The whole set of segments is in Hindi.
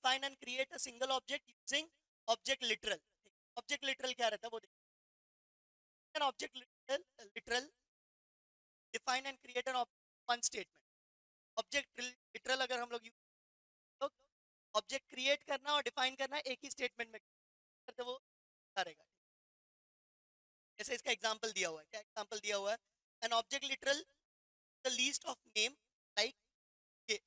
Define and create a single object using object literal. Object literal क्या रहता है वो देखिए। Object literal define and create an one statement. Object literal अगर हम लोग तो ऑब्जेक्ट क्रिएट करना और डिफाइन करना एक ही स्टेटमेंट में करते वो करेगा। जैसे इसका एग्जांपल दिया हुआ है, क्या एग्जांपल दिया हुआ है? An object literal the least of name like ये।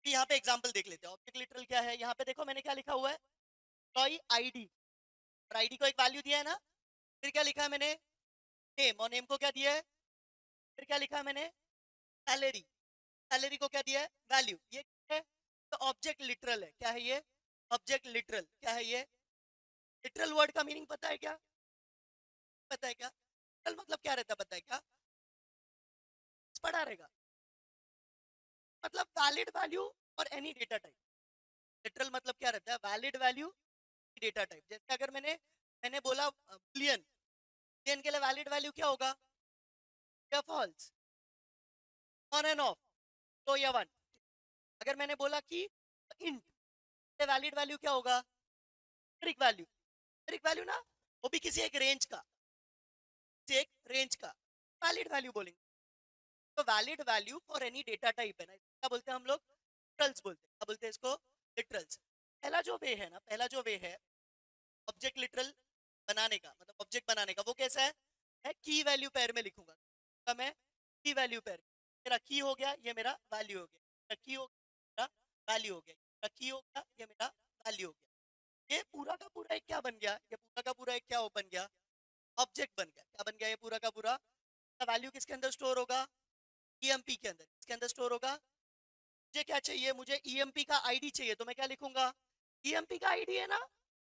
यहाँ पे एग्जांपल देख लेते हैं ऑब्जेक्ट लिटरल क्या है। यहाँ पे देखो मैंने क्या लिखा हुआ है, एम्प्लॉय आईडी, और आईडी को एक वैल्यू दिया है ना। फिर क्या लिखा है मैंने, नेम, और नेम को क्या दिया है, फिर क्या लिखा है मैंने, सैलरी, सैलरी को क्या दिया है, वैल्यू। ये क्या है, तो ऑब्जेक्ट लिटरल है। क्या है ये, ऑब्जेक्ट लिटरल। क्या है ये, लिटरल वर्ड का मीनिंग पता है क्या, पता है क्या? लिटरल मतलब क्या रहता है पता है क्या? पढ़ा रहेगा, मतलब वैलिड वैल्यू और एनी डेटा टाइप। लिटरल मतलब क्या रहता है, वैलिड वैल्यू डेटा टाइप। जैसे अगर मैंने मैंने बोला बुलियन, बुलियन के लिए वैलिड वैल्यू क्या होगा, या फॉल्स, ऑन एंड ऑफ, तो या वन। अगर मैंने बोला कि इंट, वैलिड वैल्यू क्या होगा, न्यूमेरिक वैल्यू, न्यूमेरिक वैल्यू ना, वो भी किसी एक रेंज का, किसी एक रेंज का वैलिड वैल्यू बोलेंगे। तो valid value for any data type है ना, क्या बोलते हैं हम लोग, लिटरल्स बोलते हैं। क्या बोलते हैं इसको, लिटरल्स। पहला जो वे है ना, पहला जो वे है ऑब्जेक्ट लिटरल बनाने का, मतलब ऑब्जेक्ट बनाने का, वो कैसा है, मैं की वैल्यू पेयर में लिखूंगा। तो मैं की वैल्यू पेयर, मेरा की हो गया, ये मेरा वैल्यू हो गया, मेरा की हो गया, मेरा वैल्यू हो गया, मेरा की हो गया, ये मेरा वैल्यू हो गया। ये पूरा का पूरा एक क्या बन गया, ये पूरा का पूरा एक क्या बन गया, ऑब्जेक्ट बन गया। क्या बन गया ये पूरा का पूरा, वैल्यू किसके अंदर स्टोर होगा, ईएमपी के अंदर। इसके अंदर स्टोर होगा। मुझे क्या चाहिए, मुझे ईएमपी का आईडी चाहिए, तो मैं क्या लिखूंगा, ईएमपी का आईडी है ना,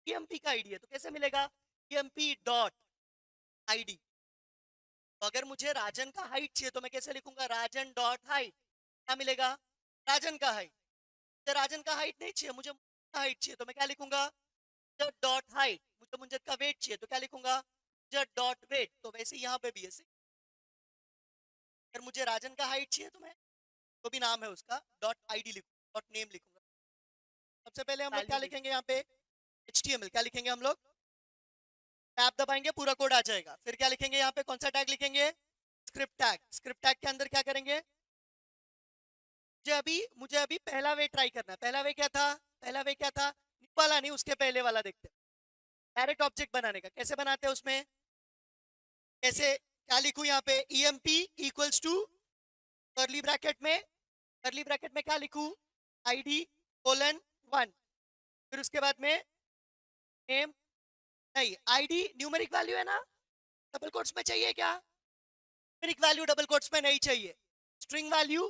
ईएमपी का आईडी है, तो कैसे मिलेगा, ईएमपी डॉट आईडी। तो अगर मुझे राजन का हाइट चाहिए तो मैं कैसे लिखूंगा, राजन डॉट हाइट। क्या मिलेगा, राजन का हाइट। मुझे राजन का हाइट नहीं चाहिए, मुझे हाइट चाहिए, तो मैं क्या लिखूंगा, डॉट हाइट। मुझे मुंजत का वेट चाहिए तो क्या लिखूंगा, डॉट वेट। तो वैसे यहाँ पे भी ऐसे, अगर मुझे राजन का हाइट चाहिए तो मैं जो भी नाम है उसका डॉट आईडी लिखूंगा, डॉट नेम लिखूंगा। सबसे पहले हम लोग क्या लिखेंगे यहाँ पे, HTML। क्या लिखेंगे हम लोग, टैब दबाएंगे पूरा कोड आ जाएगा। फिर क्या लिखेंगे यहाँ पे, कौन सा टैग लिखेंगे, स्क्रिप्ट टैग। स्क्रिप्ट टैग के अंदर क्या करेंगे, मुझे अभी पहला वे ट्राई करना है। पहला वे क्या था, पहला वे क्या था, वाला नहीं, उसके पहले वाला देखते हैं। डायरेक्ट ऑब्जेक्ट बनाने का कैसे बनाते हैं, उसमें कैसे, क्या लिखूं यहाँ पे, EMP equals to curly bracket में, कर्ली ब्रैकेट में क्या लिखूं, आईडी कोलन 1। फिर उसके बाद में नेम, नहीं आईडी न्यूमेरिक वैल्यू है ना, डबल कोट्स में चाहिए क्या, न्यूमेरिक वैल्यू डबल कोट्स में नहीं चाहिए, स्ट्रिंग वैल्यू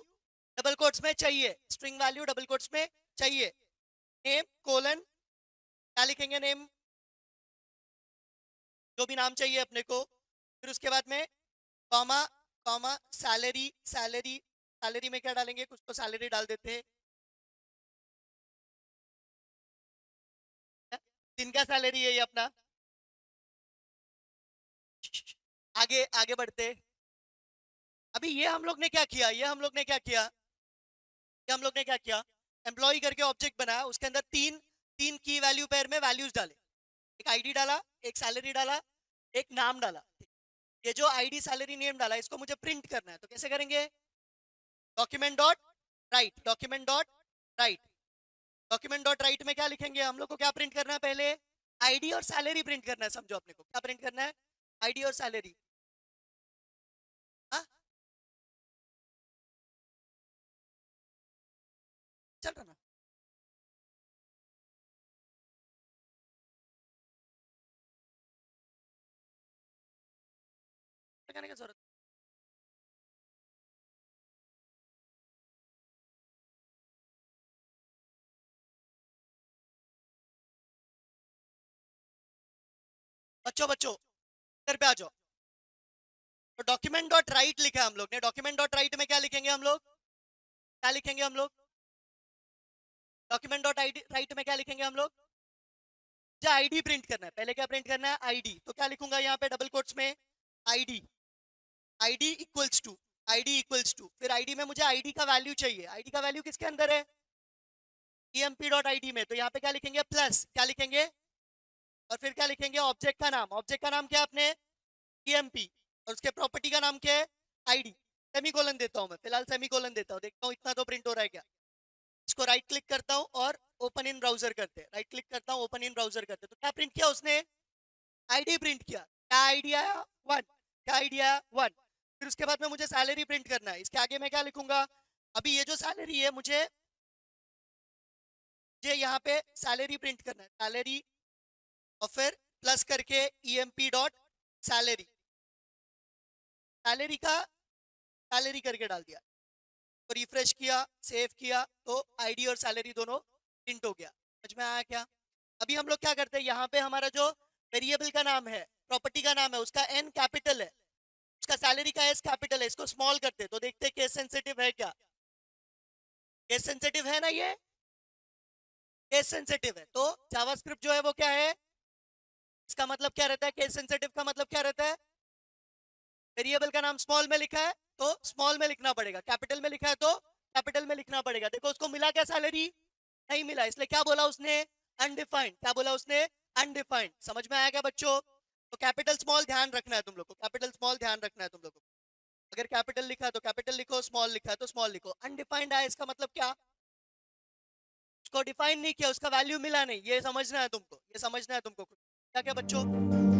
डबल कोट्स में चाहिए, स्ट्रिंग वैल्यू डबल कोट्स में चाहिए। नेम कोलन, क्या लिखेंगे, नेम, जो भी नाम चाहिए अपने को। फिर उसके बाद में comma, comma salary, salary, salary में क्या डालेंगे, कुछ तो सैलरी डाल देते हैं, दिन का सैलरी है ये अपना। आगे आगे बढ़ते, अभी ये हम लोग ने क्या किया, ये हम लोग ने क्या किया, ये हम लोग ने क्या किया, एम्प्लॉय करके ऑब्जेक्ट बनाया, उसके अंदर तीन तीन की वैल्यू पेयर में वैल्यूज डाले, एक आईडी डाला, एक सैलरी डाला, एक नाम डाला। ये जो आईडी सैलरी नेम डाला इसको मुझे प्रिंट करना है, तो कैसे करेंगे, document dot right, document dot right. Document dot right में क्या लिखेंगे, हम लोग को क्या प्रिंट करना है, पहले आईडी और सैलरी प्रिंट करना है। समझो अपने को क्या प्रिंट करना है, आईडी और सैलरी। हाँ चल रहा ना, लगाने की जरूरत, बच्चों बच्चों इधर पे आ जाओ। तो डॉक्यूमेंट डॉट राइट लिखा है हम लोग ने, डॉक्यूमेंट डॉट राइट में क्या लिखेंगे हम लोग, क्या लिखेंगे हम लोग, डॉक्यूमेंट डॉट राइट में क्या लिखेंगे हम लोग, जो आईडी प्रिंट करना है। पहले क्या प्रिंट करना है, आईडी। तो क्या लिखूंगा यहाँ पे डबल कोट्स में, ID, ID equals to, ID equals to. फिर आईडी में मुझे आईडी का वैल्यू चाहिए, आईडी का वैल्यू किसके अंदर है, emp.id में, तो यहाँ पे क्या लिखेंगे प्लस, क्या लिखेंगे और फिर क्या लिखेंगे ऑब्जेक्ट का नाम, ऑब्जेक्ट का नाम क्या है अपने emp, और उसके प्रॉपर्टी का नाम क्या है id, सेमीकोलन देता हूँ मैं, फिलहाल सेमीकोलन देता हूँ, देखता हूँ इतना तो प्रिंट हो रहा है क्या। इसको राइट क्लिक करता हूँ और ओपन इन ब्राउजर करते हैं, राइट क्लिक करता हूँ ओपन इन ब्राउजर करते हैं, तो क्या प्रिंट किया उसने आईडी प्रिंट किया, क्या आईडी आया 1, क्या आईडी आया 1। फिर उसके बाद में मुझे सैलरी प्रिंट करना है, इसके आगे मैं क्या लिखूंगा, अभी ये जो सैलरी है मुझे यहाँ पे सैलरी प्रिंट करना है, सैलरी और फिर प्लस करके emp डॉट सैलरी, सैलरी का सैलरी करके डाल दिया, तो रिफ्रेश किया सेव किया तो आईडी और सैलरी दोनों प्रिंट हो गया। समझ में आया क्या। अभी हम लोग क्या करते हैं, यहाँ पे हमारा जो वेरिएबल का नाम है, प्रॉपर्टी का नाम है, उसका एन कैपिटल है, उसका सैलरी का एस कैपिटल है, इसको स्मॉल करते हैं, तो देखते हैं केस सेंसिटिव है क्या, केस सेंसिटिव है ना, ये केस सेंसिटिव है, तो जावास्क्रिप्ट जो है वो क्या है, इसका मतलब क्या रहता है, केस सेंसिटिव का मतलब क्या रहता है, वेरिएबल का नाम स्मॉल में लिखा है तो स्मॉल में लिखना पड़ेगा, कैपिटल में लिखा है तो कैपिटल में लिखना पड़ेगा। देखो उसको मिला क्या सैलरी, नहीं मिला, इसलिए क्या बोला उसने अनडिफाइंड, क्या बोला उसने अनडिफाइंड। समझ में आया क्या बच्चों, तो कैपिटल स्मॉल ध्यान रखना है तुम लोग को, कैपिटल स्मॉल ध्यान रखना है तुम लोग को, अगर कैपिटल लिखा है तो कैपिटल लिखो, स्मॉल लिखा है तो स्मॉल लिखो। अनडिफाइंड आया इसका मतलब क्या, उसको डिफाइन नहीं किया, उसका वैल्यू मिला नहीं, ये समझना है तुमको, ये समझना है तुमको क्या क्या बच्चों।